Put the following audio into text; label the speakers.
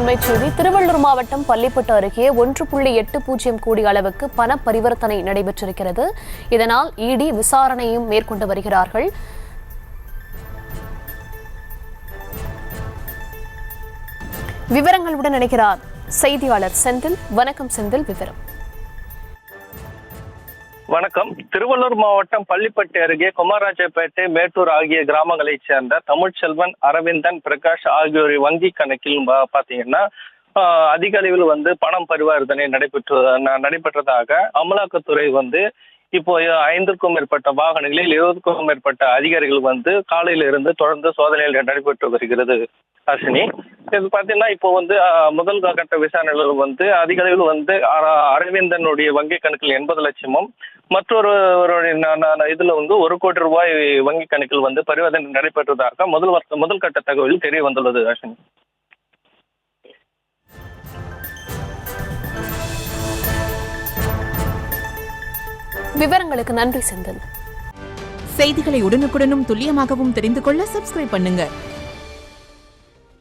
Speaker 1: அண்மைச் செய்தி. திருவள்ளூர் மாவட்டம் பள்ளிப்பட்டு அருகே 1.80 கோடி அளவுக்கு பண பரிவர்த்தனை நடைபெற்றிருக்கிறது. இதனால் இடி விசாரணையும் மேற்கொண்டு வருகிறார்கள். விவரங்களுடன் இணைகிறார் செய்தியாளர் செந்தில். வணக்கம் செந்தில், விவரம்.
Speaker 2: வணக்கம். திருவள்ளூர் மாவட்டம் பள்ளிப்பட்டு அருகே குமாரராஜப்பேட்டை, மேட்டூர் ஆகிய கிராமங்களைச் சேர்ந்த தமிழ்ச்செல்வன், அரவிந்தன், பிரகாஷ் ஆகியோர் வங்கி கணக்கில் பாத்தீங்கன்னா அதிக அளவில் பணம் பரிவர்த்தனை நடைபெற்றதாக அமலாக்கத்துறை இப்போ 5க்கும் மேற்பட்ட வாகனங்களில் 20க்கும் மேற்பட்ட அதிகாரிகள் காலையில இருந்து தொடர்ந்து சோதனைகள் நடைபெற்று வருகிறது. அஸ்வினி, இது பாத்தீங்கன்னா இப்போ முதல் கட்ட விசாரணைகள் அதிக அளவில் அரவிந்தனுடைய வங்கி கணக்கில் 80 லட்சமும், மற்றொருவருடைய இதுல 1 கோடி ரூபாய் வங்கி கணக்கில் பரிவர்த்தனை நடைபெற்றதாக முதல் கட்ட தகவல் தெரிய வந்துள்ளது. அஸ்வினி,
Speaker 1: விவரங்களுக்கு நன்றி செந்தில்.
Speaker 3: செய்திகளை உடனுக்குடனும் துல்லியமாகவும் தெரிந்து கொள்ள சப்ஸ்கிரைப் பண்ணுங்க.